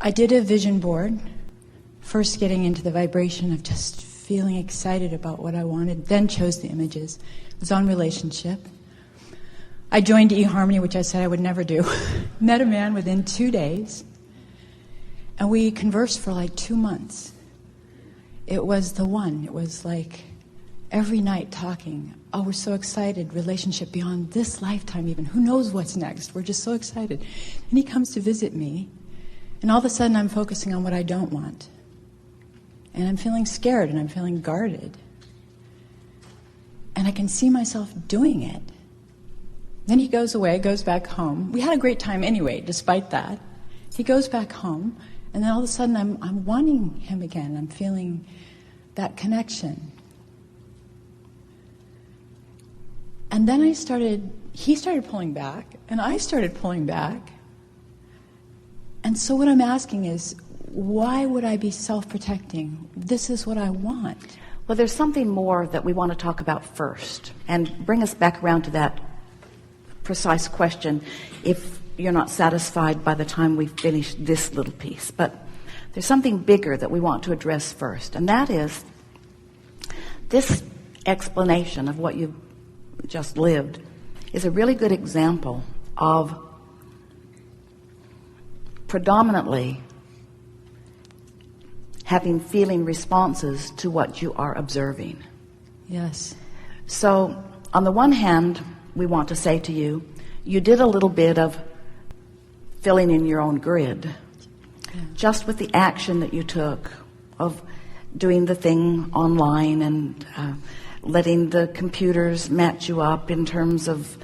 I did a vision board, first getting into the vibration of just feeling excited about what I wanted, then chose the images. It was on relationship. I joined eHarmony, which I said I would never do. Met a man within 2 days, and we conversed for like 2 months. It was the one. It was like every night talking. Oh, we're so excited. Relationship beyond this lifetime even. Who knows what's next? We're just so excited. And he comes to visit me, and all of a sudden I'm focusing on what I don't want. And I'm feeling scared, and I'm feeling guarded. And I can see myself doing it. Then he goes away, goes back home. We had a great time anyway, despite that. He goes back home, and then all of a sudden I'm wanting him again. I'm feeling that connection. And then he started pulling back, and I started pulling back. And so what I'm asking is, why would I be self-protecting? This is what I want. Well, there's something more that we want to talk about first, and bring us back around to that precise question if you're not satisfied by the time we finish this little piece. But there's something bigger that we want to address first, and that is this explanation of what you've just lived is a really good example of predominantly having feeling responses to what you are observing. Yes. So on the one hand, we want to say to you, you did a little bit of filling in your own grid, just with the action that you took of doing the thing online and letting the computers match you up in terms of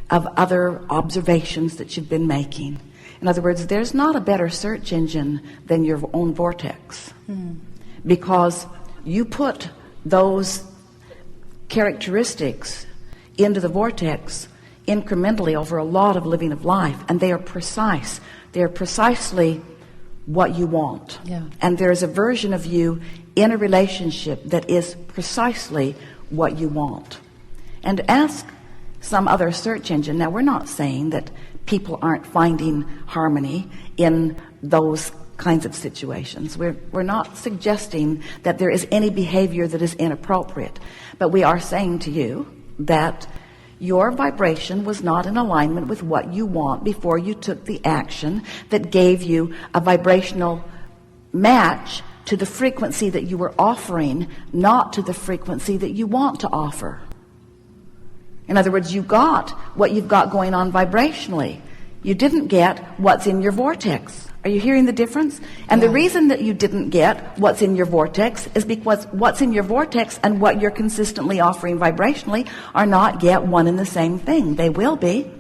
other observations that you've been making. In other words, there's not a better search engine than your own vortex, because you put those characteristics into the vortex incrementally over a lot of living of life, and they are precise. They are precisely what you want. Yeah. And there's a version of you in a relationship that is precisely what you want. And ask some other search engine. Now, we're not saying that people aren't finding harmony in those kinds of situations. We're not suggesting that there is any behavior that is inappropriate, but we are saying to you that your vibration was not in alignment with what you want before you took the action that gave you a vibrational match to the frequency that you were offering, not to the frequency that you want to offer. In other words, you got what you've got going on vibrationally. You didn't get what's in your vortex. Are you hearing the difference? And the reason that you didn't get what's in your vortex is because what's in your vortex and what you're consistently offering vibrationally are not yet one and the same thing. They will be.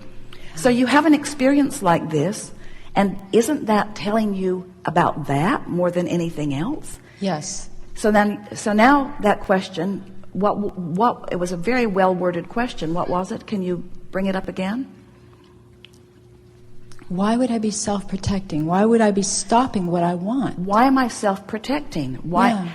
So you have an experience like this, and isn't that telling you about that more than anything else? Yes. So now that question, what it was a very well worded question. What was it? Can you bring it up again? Why would I be self-protecting? Why would I be stopping what I want? Why am I self-protecting? Why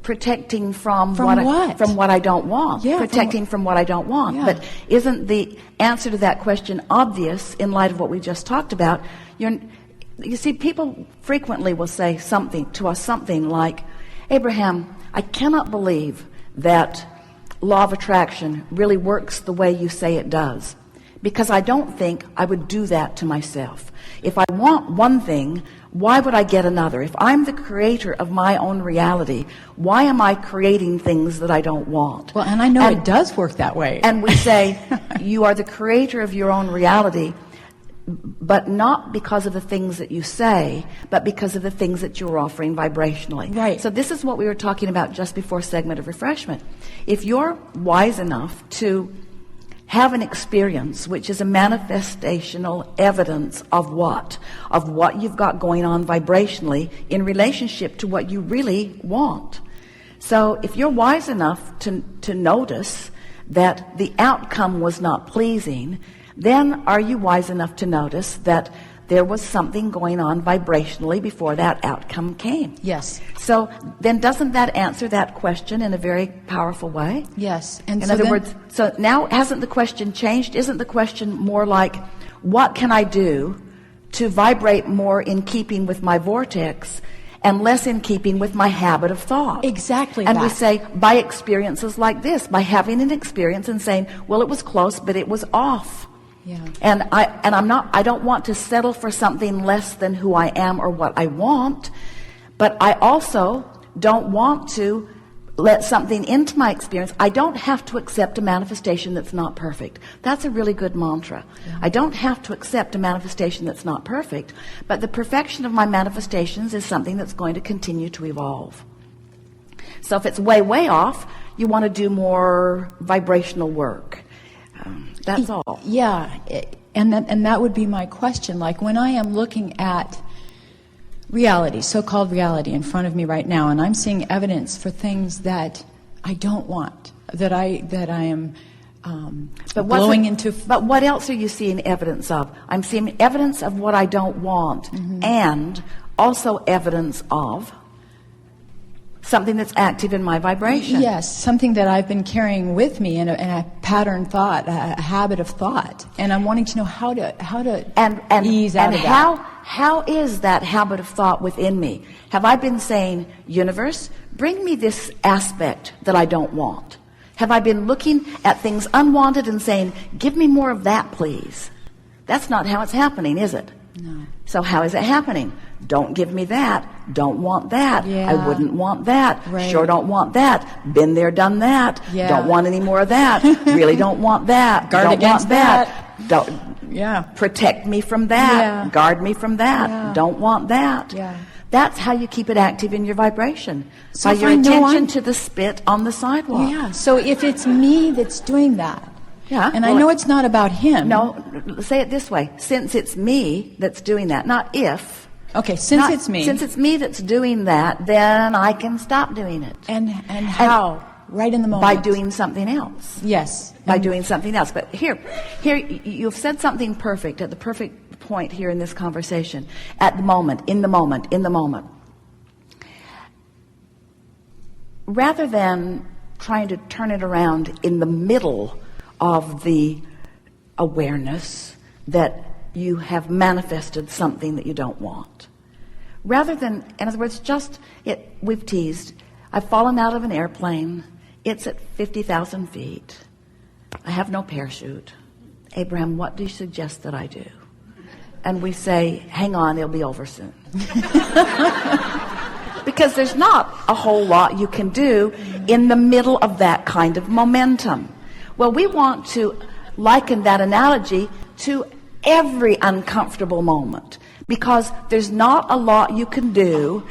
protecting from what? From what I don't want. Yeah, protecting from what I don't want. Yeah. But isn't the answer to that question obvious in light of what we just talked about? You see, people frequently will say something to us, something like, Abraham, I cannot believe that law of attraction really works the way you say it does, because I don't think I would do that to myself. If I want one thing, why would I get another? If I'm the creator of my own reality, why am I creating things that I don't want? Well, and I know it does work that way. And we say, you are the creator of your own reality, but not because of the things that you say, but because of the things that you're offering vibrationally. Right. So this is what we were talking about just before segment of refreshment. If you're wise enough to have an experience which is a manifestational evidence of what you've got going on vibrationally in relationship to what you really want. So if you're wise enough to notice that the outcome was not pleasing, then are you wise enough to notice that there was something going on vibrationally before that outcome came? Yes. So then doesn't that answer that question in a very powerful way? Yes. And in so other words, so now hasn't the question changed? Isn't the question more like, what can I do to vibrate more in keeping with my vortex and less in keeping with my habit of thought. Exactly. And that. we say, by experiences like this, by having an experience and saying, well, it was close, but it was off. Yeah. And I don't want to settle for something less than who I am or what I want, but I also don't want to let something into my experience. I don't have to accept a manifestation that's not perfect. That's a really good mantra. Yeah. I don't have to accept a manifestation that's not perfect, but the perfection of my manifestations is something that's going to continue to evolve. So if it's way, way off, you want to do more vibrational work. That's all. Yeah, and that would be my question. Like when I am looking at reality, so-called reality in front of me right now, and I'm seeing evidence for things that I don't want, that I am blowing into. But what else are you seeing evidence of? I'm seeing evidence of what I don't want, and also evidence of something that's active in my vibration. Yes, something that I've been carrying with me in a pattern thought, a habit of thought, and I'm wanting to know how to ease out of that. How is that habit of thought within me? Have I been saying, universe, bring me this aspect that I don't want? Have I been looking at things unwanted and saying, give me more of that, please? That's not how it's happening, is it? No. So how is it happening? Don't give me that. Don't want that. Yeah. I wouldn't want that. Right. Sure don't want that. Been there, done that. Yeah. Don't want any more of that. Really don't want that. Guard don't against want that. Don't. Yeah. Protect me from that. Yeah. Guard me from that. Yeah. Don't want that. Yeah. That's how you keep it active in your vibration. So by if your I know attention I'm- to the spit on the sidewalk. Yeah. So if it's me that's doing that, Yeah. and Well, I know it's not about him. No, say it this way. Since it's me that's doing that, not if. Okay, since it's me. Since it's me that's doing that, then I can stop doing it. And how? Right in the moment. By doing something else. Yes. By doing something else. But here, you've said something perfect at the perfect point here in this conversation. At the moment, in the moment, in the moment. Rather than trying to turn it around in the middle of the awareness that you have manifested something that you don't want. Rather than, in other words, we've teased, I've fallen out of an airplane, it's at 50,000 feet, I have no parachute. Abraham, what do you suggest that I do? And we say, hang on, it'll be over soon. Because there's not a whole lot you can do in the middle of that kind of momentum. Well, we want to liken that analogy to every uncomfortable moment, because there's not a lot you can do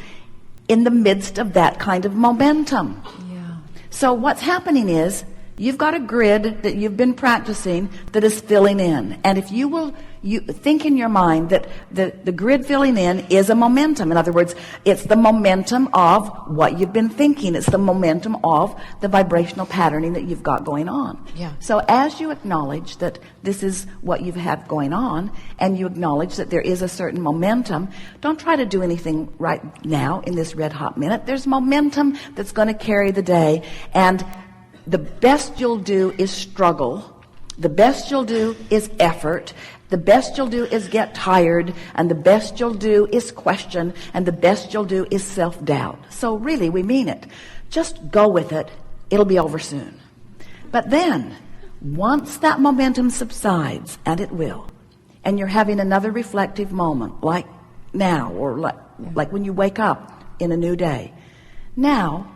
in the midst of that kind of momentum. Yeah. So what's happening is you've got a grid that you've been practicing that is filling in, and if you think in your mind that the grid filling in is a momentum. In other words, it's the momentum of what you've been thinking. It's the momentum of the vibrational patterning that you've got going on. Yeah. So as you acknowledge that this is what you've had going on, and you acknowledge that there is a certain momentum, don't try to do anything right now in this red hot minute. There's momentum that's going to carry the day, and the best you'll do is struggle. The best you'll do is effort. The best you'll do is get tired, and the best you'll do is question, and the best you'll do is self-doubt. So really, we mean it. Just go with it. It'll be over soon. But then, once that momentum subsides, and it will, and you're having another reflective moment, like now, or like when you wake up in a new day, now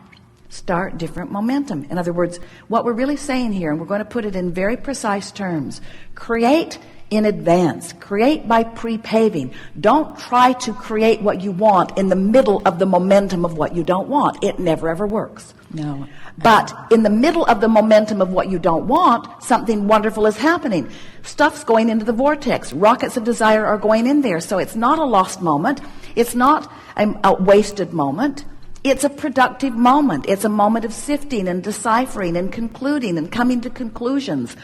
start different momentum. In other words, what we're really saying here, and we're going to put it in very precise terms, create in advance. Create by pre-paving. Don't try to create what you want in the middle of the momentum of what you don't want. It never ever works. No. But in the middle of the momentum of what you don't want, something wonderful is happening. Stuff's going into the vortex. Rockets of desire are going in there. So it's not a lost moment. It's not a wasted moment. It's a productive moment. It's a moment of sifting and deciphering and concluding and coming to conclusions.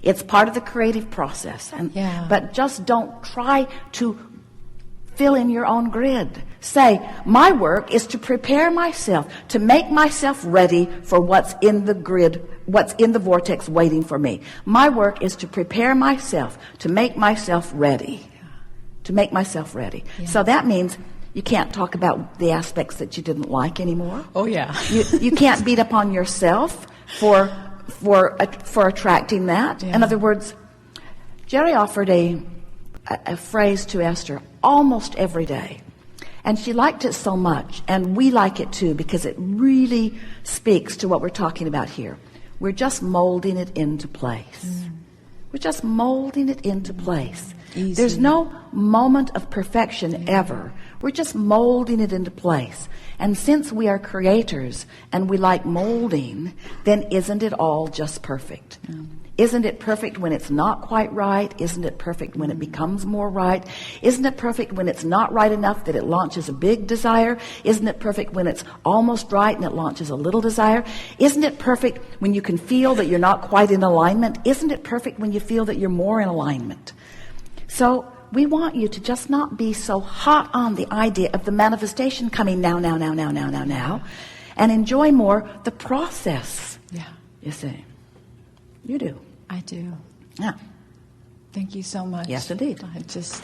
It's part of the creative process. But just don't try to fill in your own grid. Say, my work is to prepare myself, to make myself ready for what's in the grid, what's in the vortex waiting for me. My work is to prepare myself, to make myself ready. to make myself ready. Yeah. So that means you can't talk about the aspects that you didn't like anymore. Oh, yeah. You can't beat up on yourself for attracting that. Yeah. In other words, Jerry offered a phrase to Esther almost every day. And she liked it so much, and we like it too, because it really speaks to what we're talking about here. We're just molding it into place. We're just molding it into place. Easy. There's no moment of perfection ever. We're just molding it into place. And since we are creators and we like molding, then isn't it all just perfect? Isn't it perfect when it's not quite right? Isn't it perfect when it becomes more right? Isn't it perfect when it's not right enough that it launches a big desire? Isn't it perfect when it's almost right and it launches a little desire? Isn't it perfect when you can feel that you're not quite in alignment? Isn't it perfect when you feel that you're more in alignment? So we want you to just not be so hot on the idea of the manifestation coming now, and enjoy more the process. Yeah. You see. You do. I do. Yeah. Thank you so much. Yes, indeed. Thanks.